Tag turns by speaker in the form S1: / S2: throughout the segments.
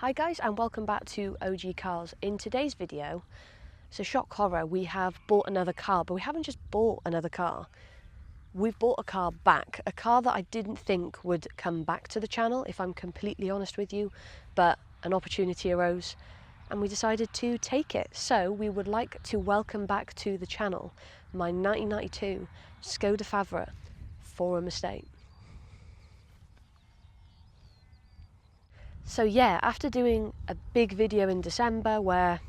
S1: Hi guys, and welcome back to OG Cars. In today's video, so shock horror, we have bought another car, but we haven't just bought another car. We've bought a car back, a car that I didn't think would come back to the channel, if I'm completely honest with you, but an opportunity arose and we decided to take it. So we would like to welcome back to the channel my 1992 Skoda Fabia Forum Estate. So yeah, after doing a big video in December where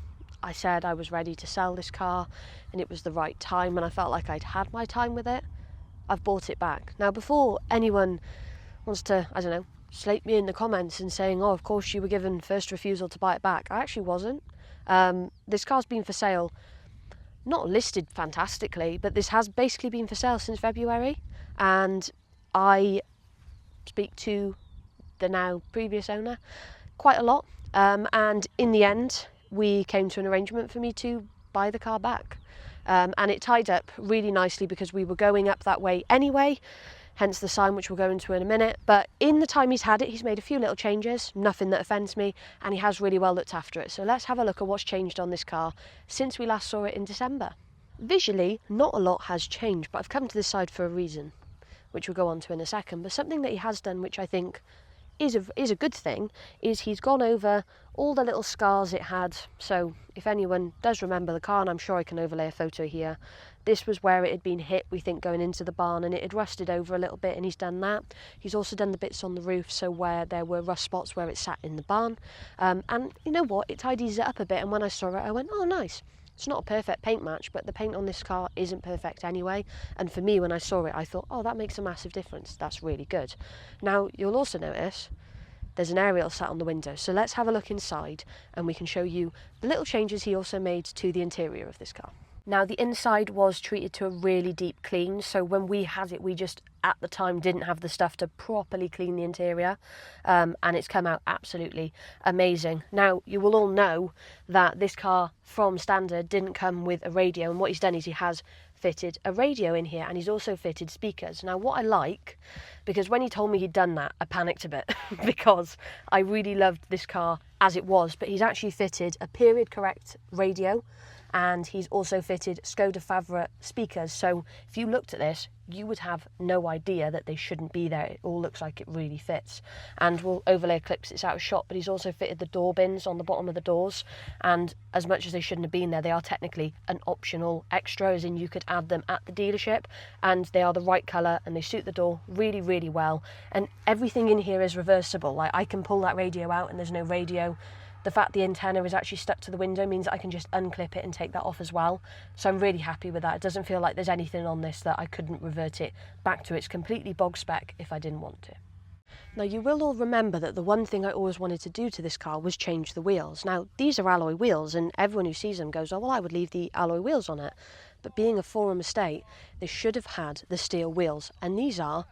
S1: I said I was ready to sell this car and it was the right time and I felt like I'd had my time with it, I've bought it back. Now before anyone wants to, I don't know, slate me in the comments and saying, oh, of course you were given first refusal to buy it back, I actually wasn't. This car's been for sale, not listed fantastically, but this has basically been for sale since February, and I speak to the now previous owner quite a lot, and in the end we came to an arrangement for me to buy the car back, and it tied up really nicely because we were going up that way anyway, hence the sign, which we'll go into in a minute. But in the time he's had it, he's made a few little changes, nothing that offends me, and he has really well looked after it. So let's have a look at what's changed on this car since we last saw it in December. Visually, not a lot has changed, but I've come to this side for a reason, which we'll go on to in a second. But something that he has done, which I think is a good thing, is he's gone over all the little scars it had. So if anyone does remember the car, and I'm sure I can overlay a photo here, this was where it had been hit, we think, going into the barn, and it had rusted over a little bit, and he's done that. He's also done the bits on the roof, so where there were rust spots where it sat in the barn, and you know what, it tidies it up a bit, and when I saw it I went, oh nice. It's not a perfect paint match, but the paint on this car isn't perfect anyway. And for me, when I saw it, I thought, oh, that makes a massive difference. That's really good. Now, you'll also notice there's an aerial sat on the window. So let's have a look inside and we can show you the little changes he also made to the interior of this car. Now, the inside was treated to a really deep clean. So when we had it, we just, at the time, didn't have the stuff to properly clean the interior. And it's come out absolutely amazing. Now, you will all know that this car from standard didn't come with a radio. And what he's done is he has fitted a radio in here, and he's also fitted speakers. Now, what I like, because when he told me he'd done that, I panicked a bit because I really loved this car as it was. But he's actually fitted a period correct radio, and he's also fitted Skoda Fabia speakers. So if you looked at this, you would have no idea that they shouldn't be there. It all looks like it really fits. And we'll overlay clips, it's out of shot, but he's also fitted the door bins on the bottom of the doors. And as much as they shouldn't have been there, they are technically an optional extra, as in you could add them at the dealership. And they are the right colour and they suit the door really, really well. And everything in here is reversible. Like, I can pull that radio out and there's no radio. The fact the antenna is actually stuck to the window means I can just unclip it and take that off as well. So I'm really happy with that. It doesn't feel like there's anything on this that I couldn't revert it back to. It's completely bog spec if I didn't want to. Now, you will all remember that the one thing I always wanted to do to this car was change the wheels. Now, these are alloy wheels, and everyone who sees them goes, oh, well, I would leave the alloy wheels on it. But being a Forum Estate, they should have had the steel wheels, and these are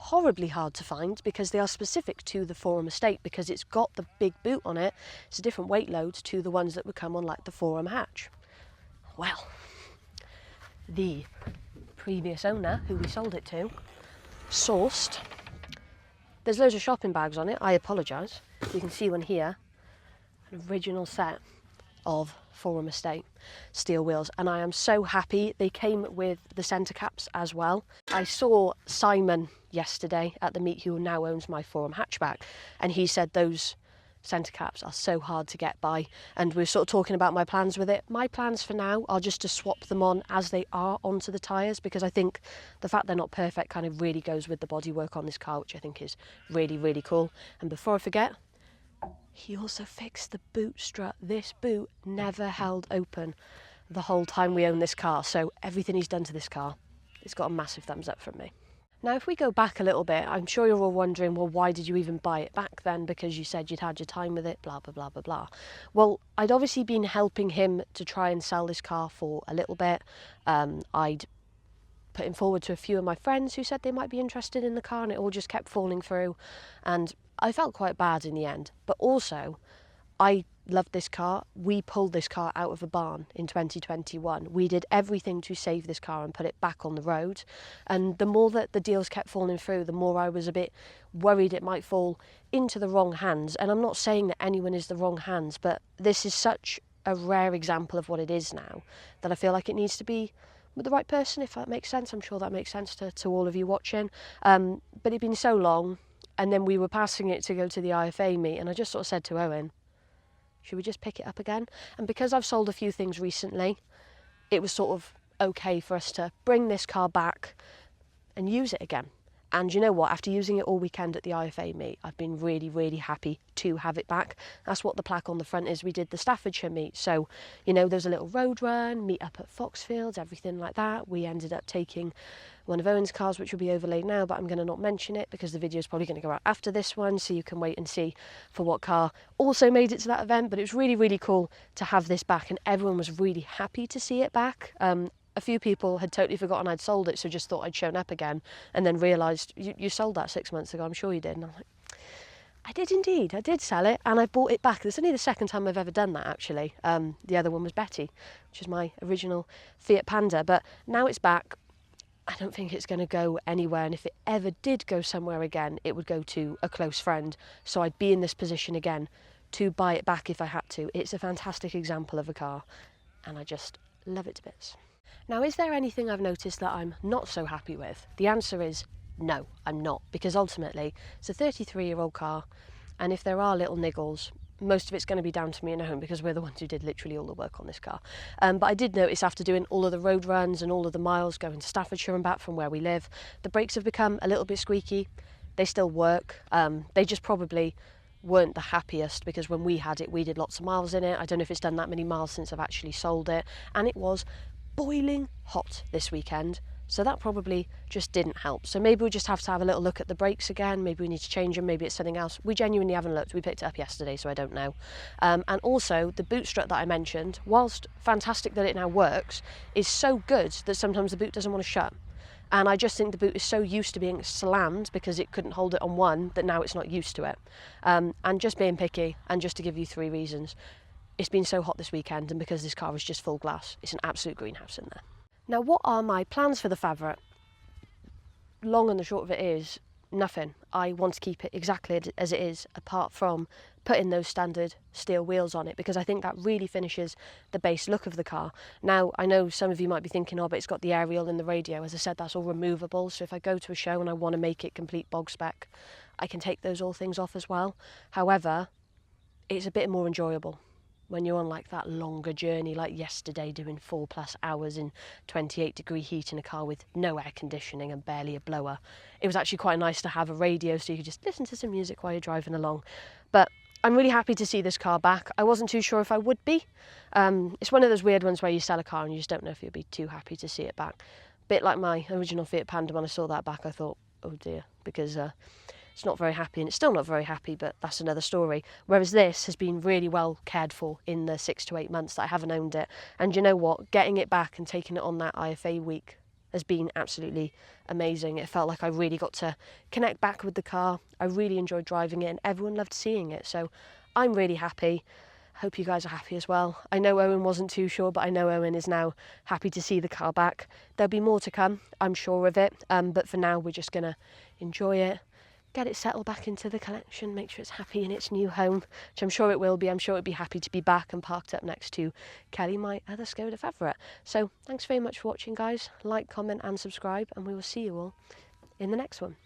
S1: horribly hard to find because they are specific to the Forum Estate, because it's got the big boot on it. It's a different weight load to the ones that would come on like the Forum hatch. Well, the previous owner who we sold it to sourced, there's loads of shopping bags on it, I apologise, you can see one here, an original set of Forum Estate steel wheels, and I am so happy. They came with the centre caps as well. I saw Simon yesterday at the meet, who now owns my Forum hatchback, and he said those centre caps are so hard to get by, and we're sort of talking about my plans with it. My plans for now are just to swap them on as they are onto the tyres, because I think the fact they're not perfect kind of really goes with the bodywork on this car, which I think is really, really cool. And before I forget, he also fixed the boot strut. This boot never held open the whole time we owned this car, so everything he's done to this car, it's got a massive thumbs up from me. Now, if we go back a little bit, I'm sure you're all wondering, well, why did you even buy it back then? Because you said you'd had your time with it, blah, blah, blah, blah, blah. Well, I'd obviously been helping him to try and sell this car for a little bit. I'd put him forward to a few of my friends who said they might be interested in the car, and it all just kept falling through. And I felt quite bad in the end, but also I loved this car. We pulled this car out of a barn in 2021. We did everything to save this car and put it back on the road. And the more that the deals kept falling through, the more I was a bit worried it might fall into the wrong hands. And I'm not saying that anyone is the wrong hands, but this is such a rare example of what it is now that I feel like it needs to be with the right person, if that makes sense. I'm sure that makes sense to all of you watching. But it'd been so long, and then we were passing it to go to the IFA meet, and I just sort of said to Owen, should we just pick it up again? And because I've sold a few things recently, it was sort of okay for us to bring this car back and use it again. And you know what? After using it all weekend at the IFA meet, I've been really, really happy to have it back. That's what the plaque on the front is. We did the Staffordshire meet. So, you know, there's a little road run, meet up at Foxfields, everything like that. We ended up taking one of Owen's cars, which will be overlaid now, but I'm going to not mention it because the video is probably going to go out after this one. So you can wait and see for what car also made it to that event. But it was really, really cool to have this back, and everyone was really happy to see it back. A few people had totally forgotten I'd sold it, so just thought I'd shown up again, and then realised, you sold that 6 months ago, I'm sure you did. And I'm like, I did indeed, I did sell it, and I bought it back. It's only the second time I've ever done that, actually. The other one was Betty, which is my original Fiat Panda, but now it's back. I don't think it's going to go anywhere, and if it ever did go somewhere again, it would go to a close friend, so I'd be in this position again to buy it back if I had to. It's a fantastic example of a car, and I just love it to bits. Now, is there anything I've noticed that I'm not so happy with? The answer is no, I'm not, because ultimately it's a 33-year-old car, and if there are little niggles, most of it's going to be down to me and Owen because we're the ones who did literally all the work on this car. But I did notice after doing all of the road runs and all of the miles going to Staffordshire and back from where we live, the brakes have become a little bit squeaky. They still work. They just probably weren't the happiest because when we had it, we did lots of miles in it. I don't know if it's done that many miles since I've actually sold it, and it was boiling hot this weekend, so that probably just didn't help. So maybe we just have to have a little look at the brakes again. Maybe we need to change them. Maybe it's something else. We genuinely haven't looked. We picked it up yesterday, so I don't know. And also the boot strut that I mentioned, whilst fantastic that it now works, is so good that sometimes the boot doesn't want to shut. And I just think the boot is so used to being slammed because it couldn't hold it on one that now it's not used to it. And just being picky, and just to give you 3 reasons. It's been so hot this weekend, and because this car is just full glass, it's an absolute greenhouse in there. Now, what are my plans for the Favret? Long and the short of it is nothing. I want to keep it exactly as it is, apart from putting those standard steel wheels on it, because I think that really finishes the base look of the car. Now, I know some of you might be thinking, oh, but it's got the aerial and the radio. As I said, that's all removable, so if I go to a show and I want to make it complete bog spec, I can take those all things off as well. However, it's a bit more enjoyable when you're on like that longer journey, like yesterday doing 4+ hours in 28-degree heat in a car with no air conditioning and barely a blower. It was actually quite nice to have a radio so you could just listen to some music while you're driving along. But I'm really happy to see this car back. I wasn't too sure if I would be. It's one of those weird ones where you sell a car and you just don't know if you'll be too happy to see it back. Bit like my original Fiat Panda, when I saw that back I thought, oh dear, because it's not very happy, and it's still not very happy, but that's another story. Whereas this has been really well cared for in the 6 to 8 months that I haven't owned it. And you know what? Getting it back and taking it on that IFA week has been absolutely amazing. It felt like I really got to connect back with the car. I really enjoyed driving it, and everyone loved seeing it. So I'm really happy. Hope you guys are happy as well. I know Owen wasn't too sure, but I know Owen is now happy to see the car back. There'll be more to come, I'm sure of it. But for now, we're just going to enjoy it, get it settled back into the collection, make sure it's happy in its new home, which I'm sure it will be. I'm sure it'll be happy to be back and parked up next to Kelly, my other Skoda Favret. So thanks very much for watching, guys. Like, comment and subscribe, and we will see you all in the next one.